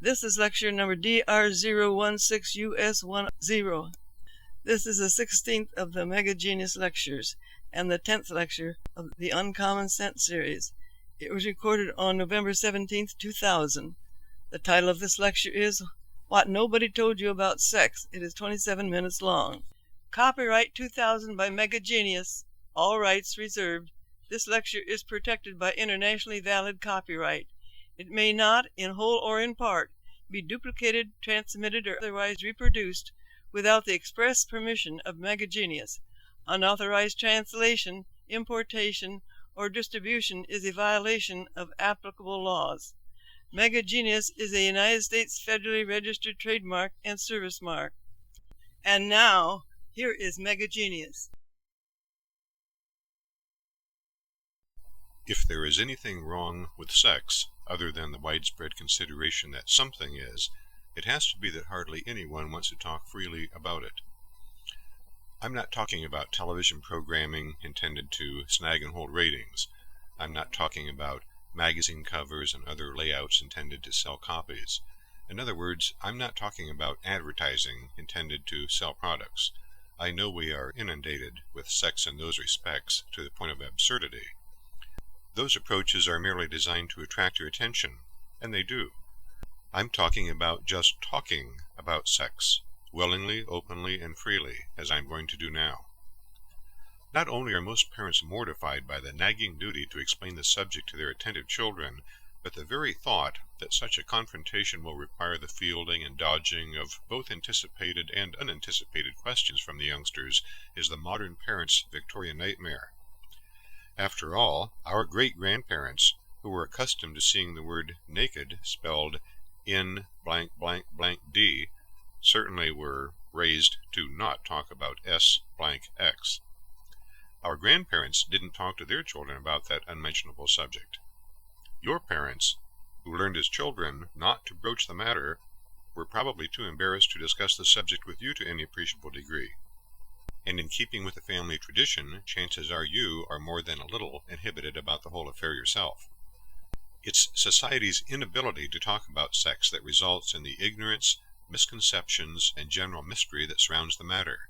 This is lecture number DR016US10. This is the 16th of the Mega Genius lectures and the 10th lecture of the Uncommon Sense series. It was recorded on November 17th, 2000. The title of this lecture is What Nobody Told You About Sex. It is 27 minutes long. Copyright 2000 by Mega Genius. All rights reserved. This lecture is protected by internationally valid copyright. It may not, in whole or in part, be duplicated, transmitted, or otherwise reproduced without the express permission of Mega Genius. Unauthorized translation, importation, or distribution is a violation of applicable laws. Mega Genius is a United States federally registered trademark and service mark. And now, here is Mega Genius. If there is anything wrong with sex, other than the widespread consideration that something is, it has to be that hardly anyone wants to talk freely about it. I'm not talking about television programming intended to snag and hold ratings. I'm not talking about magazine covers and other layouts intended to sell copies. In other words, I'm not talking about advertising intended to sell products. I know we are inundated with sex in those respects to the point of absurdity. Those approaches are merely designed to attract your attention, and they do. I'm talking about just talking about sex, willingly, openly, and freely, as I'm going to do now. Not only are most parents mortified by the nagging duty to explain the subject to their attentive children, but the very thought that such a confrontation will require the fielding and dodging of both anticipated and unanticipated questions from the youngsters is the modern parent's Victorian nightmare. After all, our great-grandparents, who were accustomed to seeing the word naked spelled N blank blank blank D, certainly were raised to not talk about S blank X. Our grandparents didn't talk to their children about that unmentionable subject. Your parents, who learned as children not to broach the matter, were probably too embarrassed to discuss the subject with you to any appreciable degree. And in keeping with the family tradition, chances are you are more than a little inhibited about the whole affair yourself. It's society's inability to talk about sex that results in the ignorance, misconceptions, and general mystery that surrounds the matter.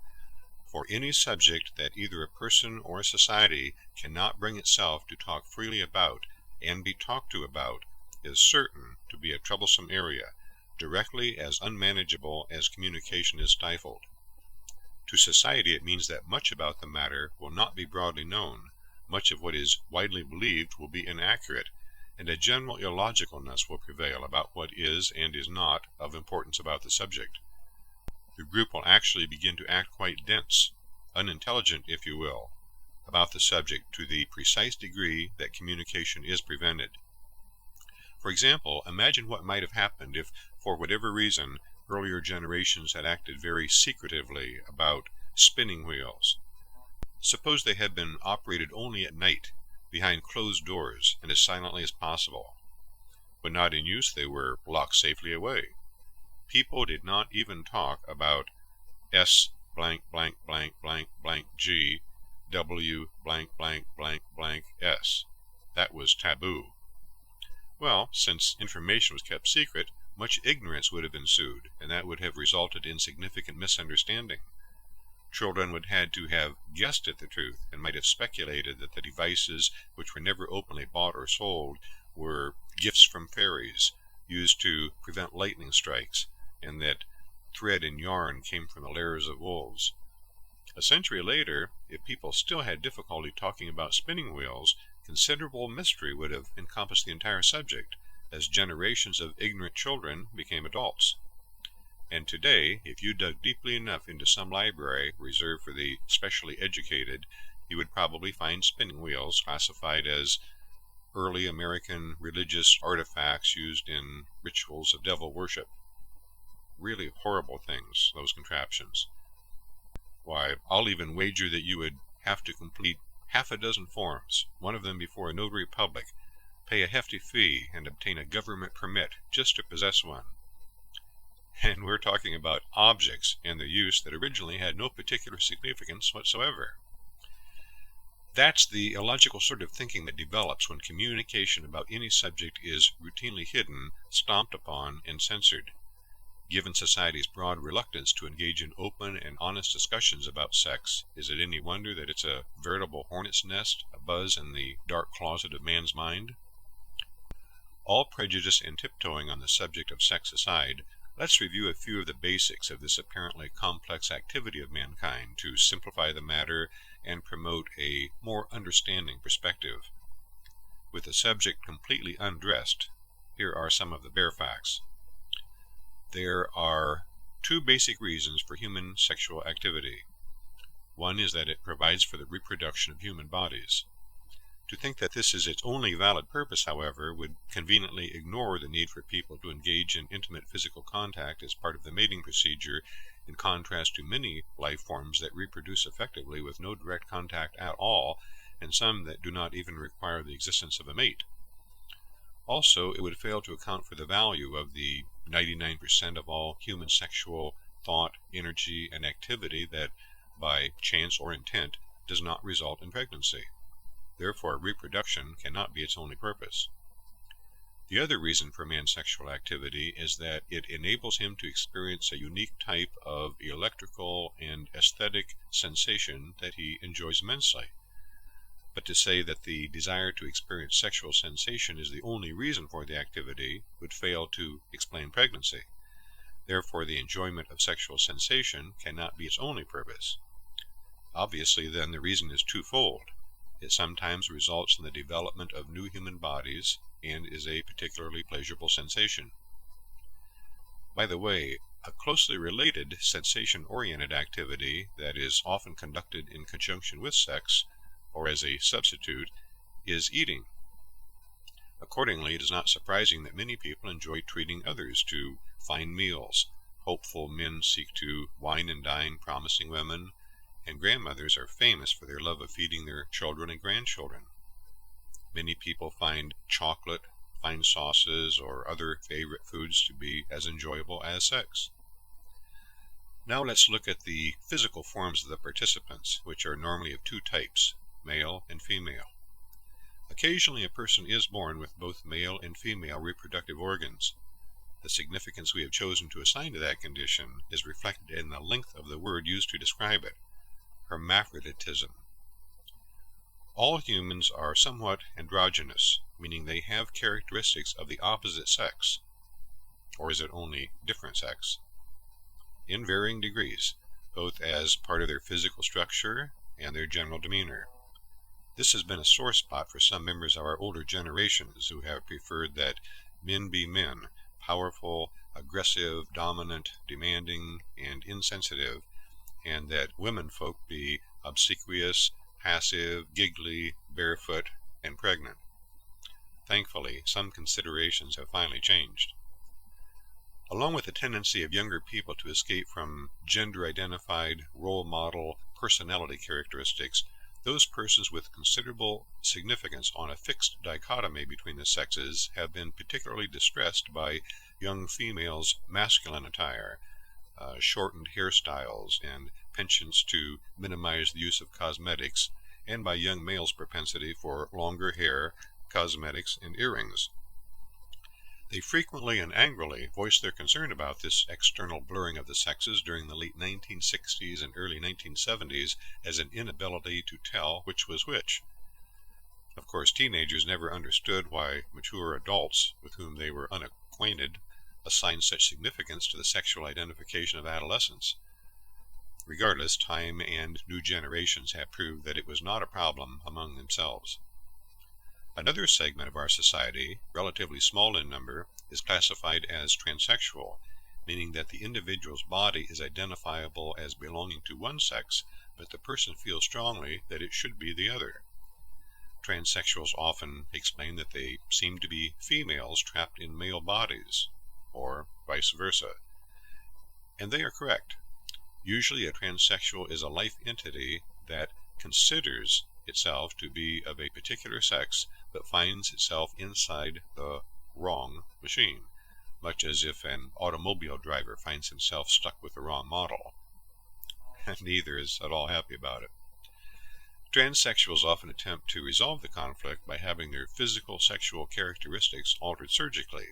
For any subject that either a person or a society cannot bring itself to talk freely about and be talked to about is certain to be a troublesome area, directly as unmanageable as communication is stifled. To society it means that much about the matter will not be broadly known, much of what is widely believed will be inaccurate, and a general illogicalness will prevail about what is and is not of importance about the subject. The group will actually begin to act quite dense, unintelligent if you will, about the subject to the precise degree that communication is prevented. For example, imagine what might have happened if, for whatever reason, earlier generations had acted very secretively about spinning wheels. Suppose they had been operated only at night, behind closed doors, and as silently as possible. When not in use, they were locked safely away. People did not even talk about S blank blank blank blank blank G W blank blank blank blank S. That was taboo. Well, since information was kept secret, much ignorance would have ensued, and that would have resulted in significant misunderstanding. Children would had to have guessed at the truth, and might have speculated that the devices, which were never openly bought or sold, were gifts from fairies, used to prevent lightning strikes, and that thread and yarn came from the lairs of wolves. A century later, if people still had difficulty talking about spinning wheels, considerable mystery would have encompassed the entire subject, as generations of ignorant children became adults. And today, if you dug deeply enough into some library reserved for the specially educated, you would probably find spinning wheels classified as early American religious artifacts used in rituals of devil worship. Really horrible things, those contraptions. Why, I'll even wager that you would have to complete half a dozen forms, one of them before a notary public, pay a hefty fee, and obtain a government permit just to possess one. And we're talking about objects and their use that originally had no particular significance whatsoever. That's the illogical sort of thinking that develops when communication about any subject is routinely hidden, stomped upon, and censored. Given society's broad reluctance to engage in open and honest discussions about sex, is it any wonder that it's a veritable hornet's nest, a buzz in the dark closet of man's mind? All prejudice and tiptoeing on the subject of sex aside, let's review a few of the basics of this apparently complex activity of mankind to simplify the matter and promote a more understanding perspective. With the subject completely undressed, here are some of the bare facts. There are two basic reasons for human sexual activity. One is that it provides for the reproduction of human bodies. To think that this is its only valid purpose, however, would conveniently ignore the need for people to engage in intimate physical contact as part of the mating procedure, in contrast to many life forms that reproduce effectively with no direct contact at all, and some that do not even require the existence of a mate. Also, it would fail to account for the value of the 99% of all human sexual thought, energy, and activity that, by chance or intent, does not result in pregnancy. Therefore, reproduction cannot be its only purpose. The other reason for man's sexual activity is that it enables him to experience a unique type of electrical and aesthetic sensation that he enjoys immensely. But to say that the desire to experience sexual sensation is the only reason for the activity would fail to explain pregnancy. Therefore, the enjoyment of sexual sensation cannot be its only purpose. Obviously, then, the reason is twofold. It sometimes results in the development of new human bodies and is a particularly pleasurable sensation. By the way, a closely related sensation-oriented activity that is often conducted in conjunction with sex, or as a substitute, is eating. Accordingly, it is not surprising that many people enjoy treating others to fine meals. Hopeful men seek to wine and dine promising women, and grandmothers are famous for their love of feeding their children and grandchildren. Many people find chocolate, fine sauces, or other favorite foods to be as enjoyable as sex. Now let's look at the physical forms of the participants, which are normally of two types, male and female. Occasionally a person is born with both male and female reproductive organs. The significance we have chosen to assign to that condition is reflected in the length of the word used to describe it, hermaphroditism. All humans are somewhat androgynous, meaning they have characteristics of the opposite sex, or is it only different sex, in varying degrees, both as part of their physical structure and their general demeanor. This has been a sore spot for some members of our older generations who have preferred that men be men, powerful, aggressive, dominant, demanding, and insensitive, and that women folk be obsequious, passive, giggly, barefoot, and pregnant. Thankfully, some considerations have finally changed. Along with the tendency of younger people to escape from gender-identified role model personality characteristics, those persons with considerable significance on a fixed dichotomy between the sexes have been particularly distressed by young females' masculine attire, shortened hairstyles, and penchants to minimize the use of cosmetics, and by young males' propensity for longer hair, cosmetics, and earrings. They frequently and angrily voiced their concern about this external blurring of the sexes during the late 1960s and early 1970s as an inability to tell which was which. Of course, teenagers never understood why mature adults with whom they were unacquainted assigned such significance to the sexual identification of adolescents. Regardless, time and new generations have proved that it was not a problem among themselves. Another segment of our society, relatively small in number, is classified as transsexual, meaning that the individual's body is identifiable as belonging to one sex, but the person feels strongly that it should be the other. Transsexuals often explain that they seem to be females trapped in male bodies, or vice versa. And they are correct. Usually a transsexual is a life entity that considers itself to be of a particular sex, but finds itself inside the wrong machine, much as if an automobile driver finds himself stuck with the wrong model. And neither is at all happy about it. Transsexuals often attempt to resolve the conflict by having their physical sexual characteristics altered surgically,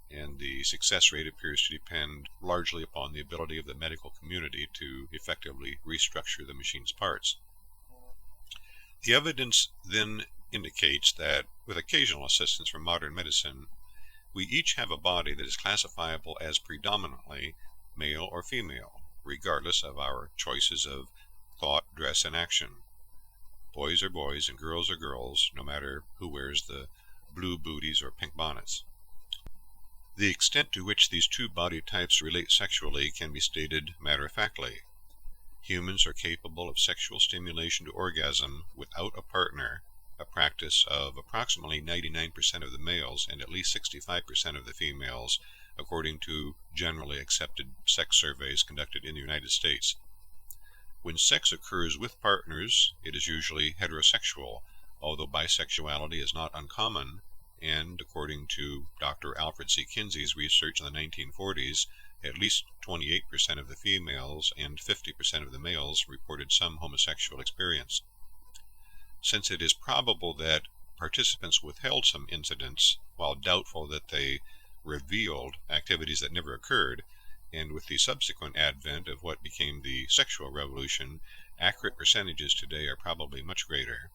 and the success rate appears to depend largely upon the ability of the medical community to effectively restructure the machine's parts. The evidence then indicates that, with occasional assistance from modern medicine, we each have a body that is classifiable as predominantly male or female, regardless of our choices of thought, dress, and action. Boys are boys and girls are girls, no matter who wears the blue booties or pink bonnets. The extent to which these two body types relate sexually can be stated matter-of-factly. Humans are capable of sexual stimulation to orgasm without a partner, a practice of approximately 99% of the males and at least 65% of the females, according to generally accepted sex surveys conducted in the United States. When sex occurs with partners, it is usually heterosexual, although bisexuality is not uncommon, and according to Dr. Alfred C. Kinsey's research in the 1940s, at least 28% of the females and 50% of the males reported some homosexual experience. Since it is probable that participants withheld some incidents, while doubtful that they revealed activities that never occurred, and with the subsequent advent of what became the sexual revolution, accurate percentages today are probably much greater.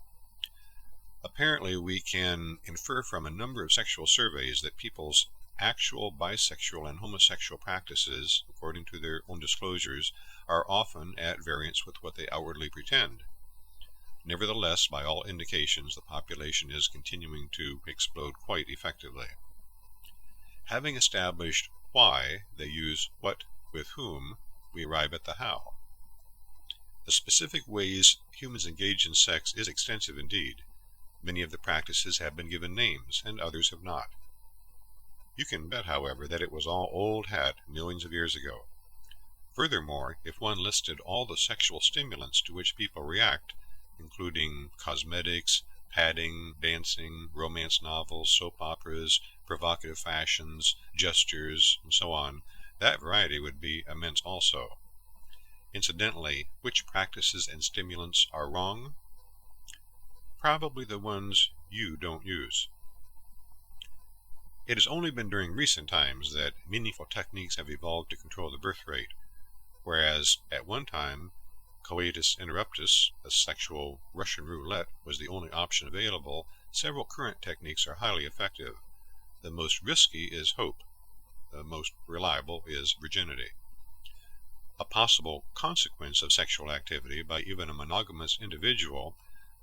Apparently, we can infer from a number of sexual surveys that people's actual bisexual and homosexual practices, according to their own disclosures, are often at variance with what they outwardly pretend. Nevertheless, by all indications, the population is continuing to explode quite effectively. Having established why they use what with whom, we arrive at the how. The specific ways humans engage in sex is extensive indeed. Many of the practices have been given names, and others have not. You can bet, however, that it was all old hat millions of years ago. Furthermore, if one listed all the sexual stimulants to which people react, including cosmetics, padding, dancing, romance novels, soap operas, provocative fashions, gestures, and so on, that variety would be immense also. Incidentally, which practices and stimulants are wrong? Probably the ones you don't use. It has only been during recent times that meaningful techniques have evolved to control the birth rate, whereas at one time, coitus interruptus, a sexual Russian roulette, was the only option available. Several current techniques are highly effective. The most risky is hope. The most reliable is virginity. A possible consequence of sexual activity by even a monogamous individual,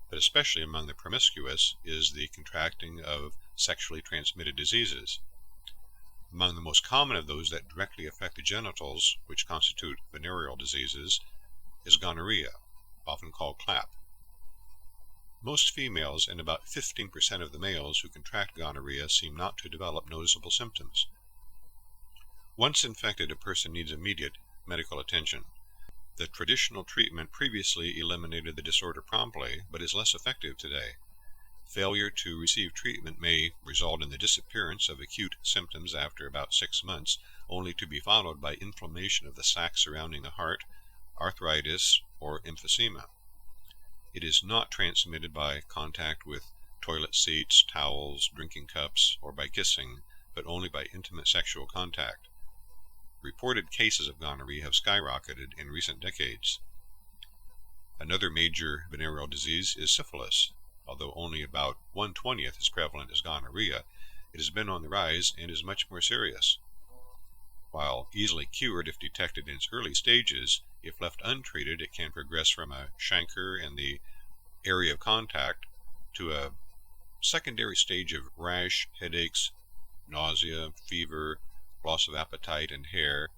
but especially among the promiscuous, is the contracting of sexually transmitted diseases. Among the most common of those that directly affect the genitals, which constitute venereal diseases, is gonorrhea, often called CLAP. Most females and about 15% of the males who contract gonorrhea seem not to develop noticeable symptoms. Once infected, a person needs immediate medical attention. The traditional treatment previously eliminated the disorder promptly, but is less effective today. Failure to receive treatment may result in the disappearance of acute symptoms after about 6 months, only to be followed by inflammation of the sac surrounding the heart, arthritis, or emphysema. It is not transmitted by contact with toilet seats, towels, drinking cups, or by kissing, but only by intimate sexual contact. Reported cases of gonorrhea have skyrocketed in recent decades. Another major venereal disease is syphilis. Although only about 1/20th as prevalent as gonorrhea, it has been on the rise and is much more serious. While easily cured if detected in its early stages, if left untreated, it can progress from a chancre in the area of contact to a secondary stage of rash, headaches, nausea, fever, loss of appetite and hair,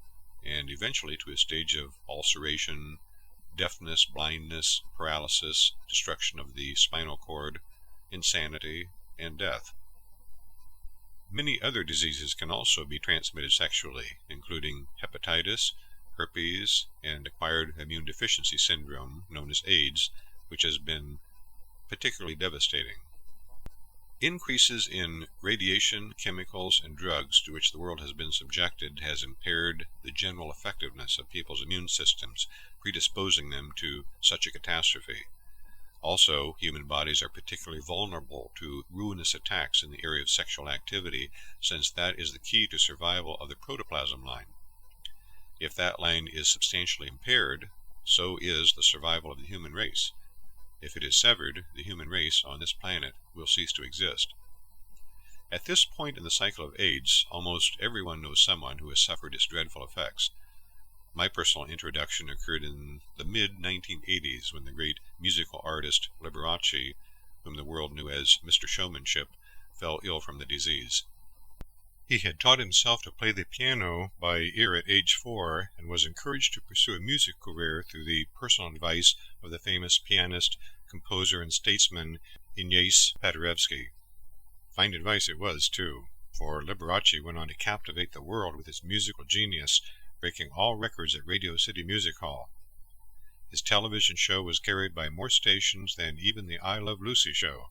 and eventually to a stage of ulceration, deafness, blindness, paralysis, destruction of the spinal cord, insanity, and death. Many other diseases can also be transmitted sexually, including hepatitis, herpes, and acquired immune deficiency syndrome, known as AIDS, which has been particularly devastating. Increases in radiation, chemicals, and drugs to which the world has been subjected has impaired the general effectiveness of people's immune systems, predisposing them to such a catastrophe. Also, human bodies are particularly vulnerable to ruinous attacks in the area of sexual activity, since that is the key to survival of the protoplasm line. If that line is substantially impaired, so is the survival of the human race. If it is severed, the human race on this planet will cease to exist. At this point in the cycle of AIDS, almost everyone knows someone who has suffered its dreadful effects. My personal introduction occurred in the mid-1980s when the great musical artist Liberace, whom the world knew as Mr. Showmanship, fell ill from the disease. He had taught himself to play the piano by ear at age 4 and was encouraged to pursue a music career through the personal advice of the famous pianist, composer, and statesman Ignace Paderewski. Fine advice it was, too, for Liberace went on to captivate the world with his musical genius, breaking all records at Radio City Music Hall. His television show was carried by more stations than even the I Love Lucy show.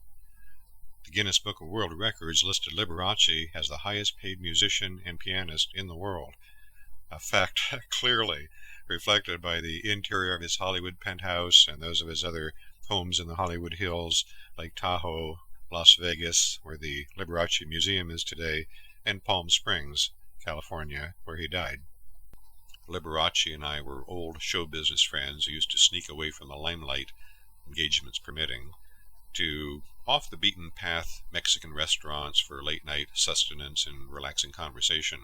The Guinness Book of World Records listed Liberace as the highest paid musician and pianist in the world, a fact clearly reflected by the interior of his Hollywood penthouse and those of his other homes in the Hollywood Hills, like Tahoe, Las Vegas, where the Liberace Museum is today, and Palm Springs, California, where he died. Liberace and I were old show business friends who used to sneak away from the limelight, engagements permitting, to off-the-beaten-path Mexican restaurants for late-night sustenance and relaxing conversation.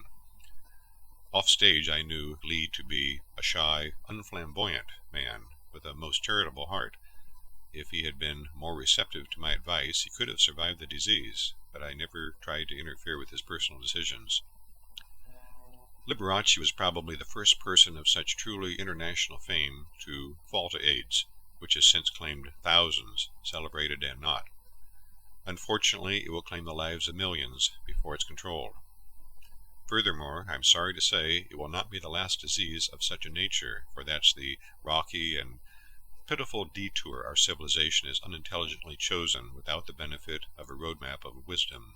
Off-stage I knew Lee to be a shy, unflamboyant man with a most charitable heart. If he had been more receptive to my advice, he could have survived the disease, but I never tried to interfere with his personal decisions. Liberace was probably the first person of such truly international fame to fall to AIDS, which has since claimed thousands, celebrated and not. Unfortunately, it will claim the lives of millions before it's controlled. Furthermore, I'm sorry to say it will not be the last disease of such a nature, for that's the rocky and pitiful detour our civilization has unintelligently chosen without the benefit of a roadmap of wisdom.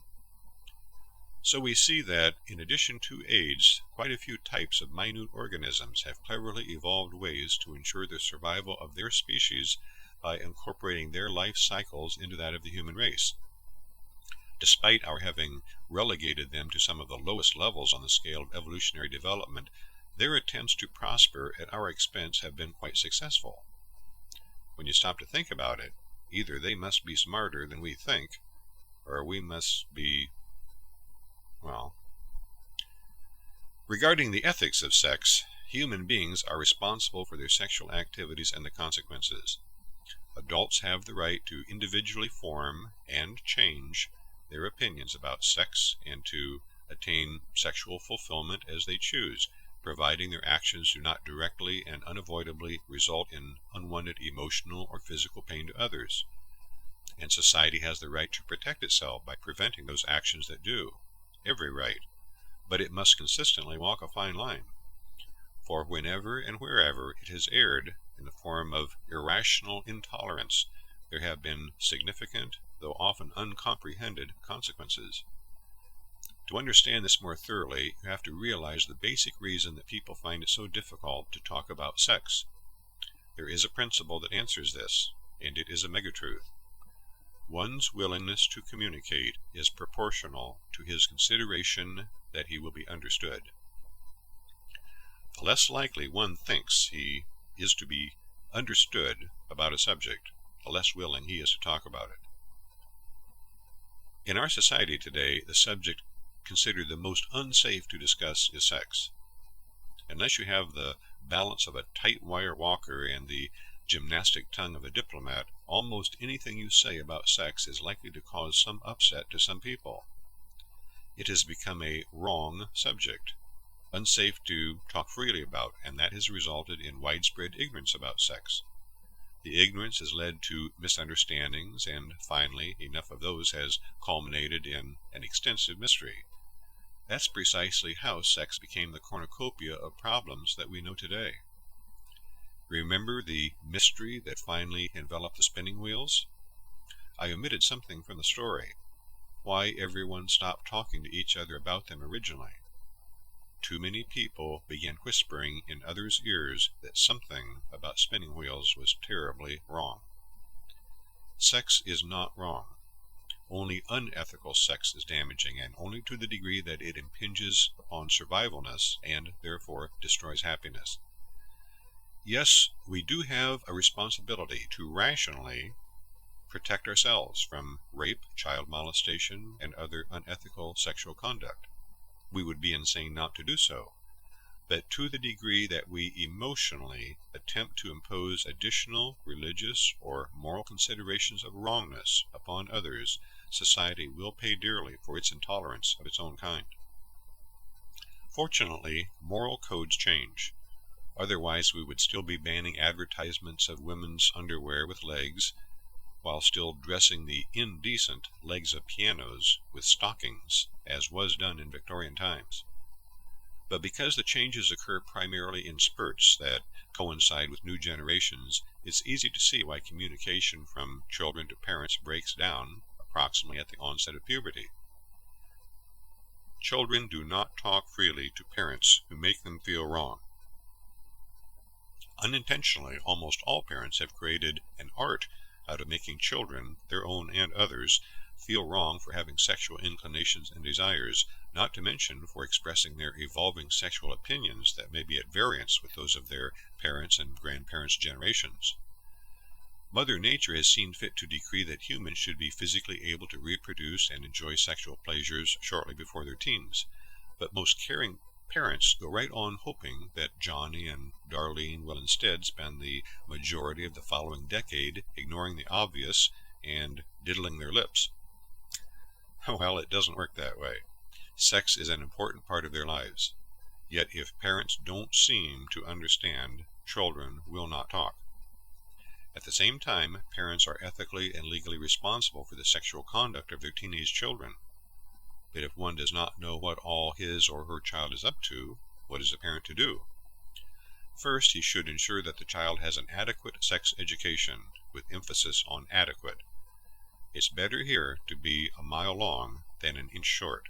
So we see that, in addition to AIDS, quite a few types of minute organisms have cleverly evolved ways to ensure the survival of their species by incorporating their life cycles into that of the human race. Despite our having relegated them to some of the lowest levels on the scale of evolutionary development, their attempts to prosper at our expense have been quite successful. When you stop to think about it, either they must be smarter than we think, or we must be, well. Regarding the ethics of sex, human beings are responsible for their sexual activities and the consequences. Adults have the right to individually form and change their opinions about sex and to attain sexual fulfillment as they choose, providing their actions do not directly and unavoidably result in unwanted emotional or physical pain to others. And society has the right to protect itself by preventing those actions that do. Every right. But it must consistently walk a fine line. For whenever and wherever it has erred in the form of irrational intolerance, there have been significant, though often uncomprehended, consequences. To understand this more thoroughly, you have to realize the basic reason that people find it so difficult to talk about sex. There is a principle that answers this, and it is a megatruth. One's willingness to communicate is proportional to his consideration that he will be understood. The less likely one thinks he is to be understood about a subject, the less willing he is to talk about it. In our society today, the subject considered the most unsafe to discuss is sex. Unless you have the balance of a tight wire walker and the gymnastic tongue of a diplomat, almost anything you say about sex is likely to cause some upset to some people. It has become a wrong subject, unsafe to talk freely about, and that has resulted in widespread ignorance about sex. The ignorance has led to misunderstandings, and finally, enough of those has culminated in an extensive mystery. That's precisely how sex became the cornucopia of problems that we know today. Remember the mystery that finally enveloped the spinning wheels? I omitted something from the story. Why everyone stopped talking to each other about them originally. Too many people began whispering in others' ears that something about spinning wheels was terribly wrong. Sex is not wrong. Only unethical sex is damaging, and only to the degree that it impinges upon survivalness and therefore destroys happiness. Yes, we do have a responsibility to rationally protect ourselves from rape, child molestation, and other unethical sexual conduct. We would be insane not to do so. But to the degree that we emotionally attempt to impose additional religious or moral considerations of wrongness upon others, society will pay dearly for its intolerance of its own kind. Fortunately, moral codes change. Otherwise, we would still be banning advertisements of women's underwear with legs, while still dressing the indecent legs of pianos with stockings, as was done in Victorian times. But because the changes occur primarily in spurts that coincide with new generations, it's easy to see why communication from children to parents breaks down approximately at the onset of puberty. Children do not talk freely to parents who make them feel wrong. Unintentionally, almost all parents have created an art out of making children, their own and others, feel wrong for having sexual inclinations and desires, not to mention for expressing their evolving sexual opinions that may be at variance with those of their parents' and grandparents' generations. Mother Nature has seen fit to decree that humans should be physically able to reproduce and enjoy sexual pleasures shortly before their teens, but most caring parents go right on hoping that Johnny and Darlene will instead spend the majority of the following decade ignoring the obvious and diddling their lips. Well, it doesn't work that way. Sex is an important part of their lives. Yet if parents don't seem to understand, children will not talk. At the same time, parents are ethically and legally responsible for the sexual conduct of their teenage children. But if one does not know what all his or her child is up to, what is a parent to do? First, he should ensure that the child has an adequate sex education, with emphasis on adequate. It's better here to be a mile long than an inch short.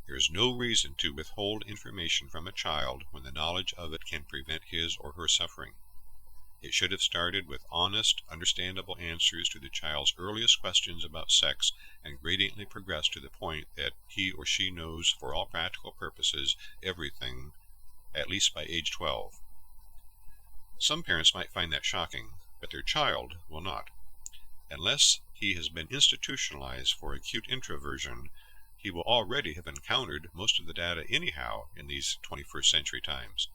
There is no reason to withhold information from a child when the knowledge of it can prevent his or her suffering. It should have started with honest, understandable answers to the child's earliest questions about sex and gradiently progressed to the point that he or she knows for all practical purposes everything, at least by age 12. Some parents might find that shocking, but their child will not. Unless he has been institutionalized for acute introversion, he will already have encountered most of the data anyhow in these 21st century times.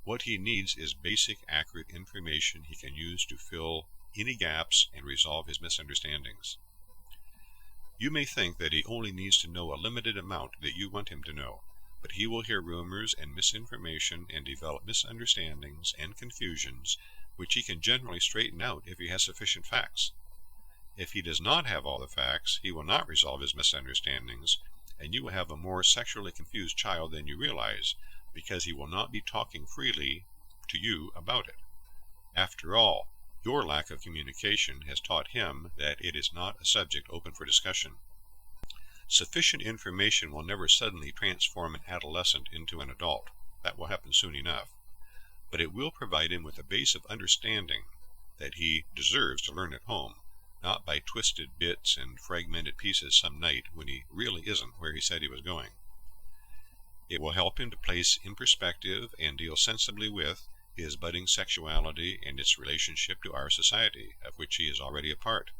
What he needs is basic, accurate information he can use to fill any gaps and resolve his misunderstandings. You may think that he only needs to know a limited amount that you want him to know, but he will hear rumors and misinformation and develop misunderstandings and confusions, which he can generally straighten out if he has sufficient facts. If he does not have all the facts, he will not resolve his misunderstandings, and you will have a more sexually confused child than you realize, because he will not be talking freely to you about it. After all, your lack of communication has taught him that it is not a subject open for discussion. Sufficient information will never suddenly transform an adolescent into an adult. That will happen soon enough. But it will provide him with a base of understanding that he deserves to learn at home, not by twisted bits and fragmented pieces some night when he really isn't where he said he was going. It will help him to place in perspective and deal sensibly with his budding sexuality and its relationship to our society, of which he is already a part.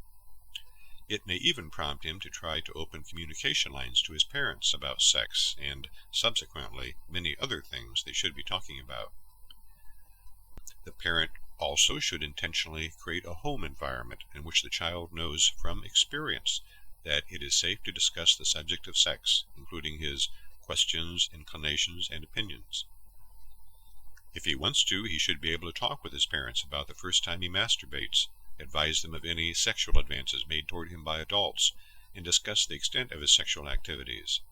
It may even prompt him to try to open communication lines to his parents about sex and, subsequently, many other things they should be talking about. The parent also should intentionally create a home environment in which the child knows from experience that it is safe to discuss the subject of sex, including his questions, inclinations, and opinions. If he wants to, he should be able to talk with his parents about the first time he masturbates, advise them of any sexual advances made toward him by adults, and discuss the extent of his sexual activities.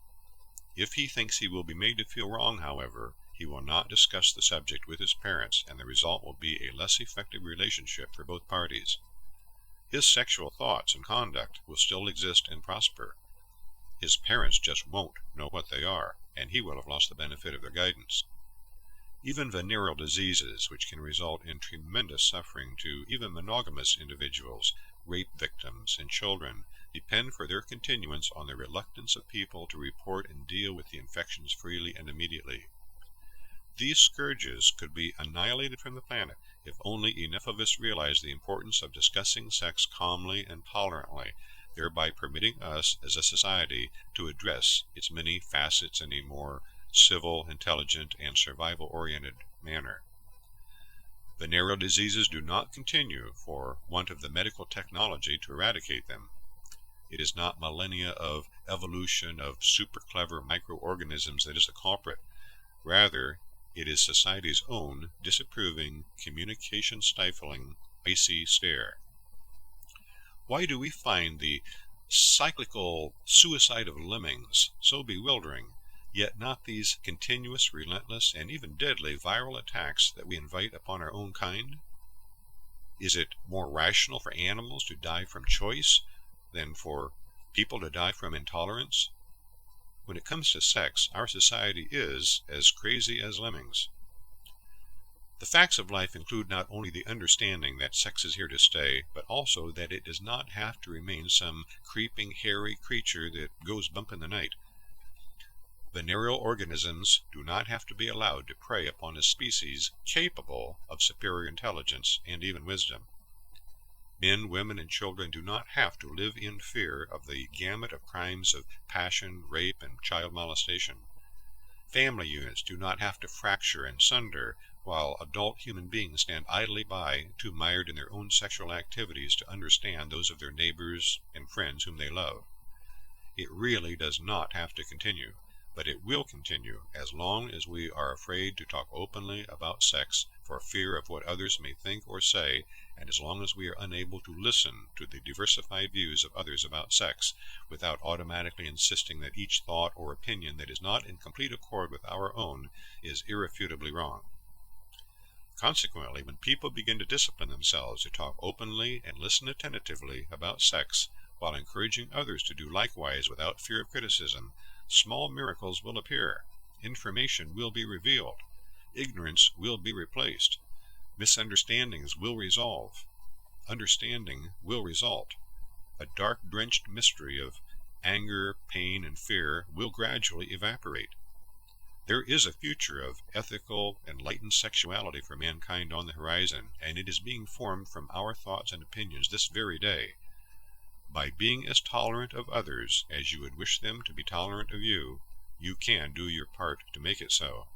If he thinks he will be made to feel wrong, however, he will not discuss the subject with his parents, and the result will be a less effective relationship for both parties. His sexual thoughts and conduct will still exist and prosper. His parents just won't know what they are, and he will have lost the benefit of their guidance. Even venereal diseases, which can result in tremendous suffering to even monogamous individuals, rape victims and children depend for their continuance on the reluctance of people to report and deal with the infections freely and immediately. These scourges could be annihilated from the planet if only enough of us realize the importance of discussing sex calmly and tolerantly, thereby permitting us as a society to address its many facets in a more civil, intelligent, and survival-oriented manner. Venereal diseases do not continue for want of the medical technology to eradicate them. It is not millennia of evolution of super clever microorganisms that is the culprit. Rather, it is society's own disapproving, communication-stifling, icy stare. Why do we find the cyclical suicide of lemmings so bewildering, yet not these continuous, relentless, and even deadly viral attacks that we invite upon our own kind? Is it more rational for animals to die from choice than for people to die from intolerance? When it comes to sex, our society is as crazy as lemmings. The facts of life include not only the understanding that sex is here to stay, but also that it does not have to remain some creeping, hairy creature that goes bump in the night. Venereal organisms do not have to be allowed to prey upon a species capable of superior intelligence and even wisdom. Men, women, and children do not have to live in fear of the gamut of crimes of passion, rape, and child molestation. Family units do not have to fracture and sunder, while adult human beings stand idly by, too mired in their own sexual activities to understand those of their neighbors and friends whom they love. It really does not have to continue, but it will continue as long as we are afraid to talk openly about sex for fear of what others may think or say, and as long as we are unable to listen to the diversified views of others about sex, without automatically insisting that each thought or opinion that is not in complete accord with our own is irrefutably wrong. Consequently, when people begin to discipline themselves to talk openly and listen attentively about sex, while encouraging others to do likewise without fear of criticism, small miracles will appear, information will be revealed, ignorance will be replaced, misunderstandings will resolve, understanding will result. A dark-drenched mystery of anger, pain, and fear will gradually evaporate. There is a future of ethical, enlightened sexuality for mankind on the horizon, and it is being formed from our thoughts and opinions this very day. By being as tolerant of others as you would wish them to be tolerant of you, you can do your part to make it so.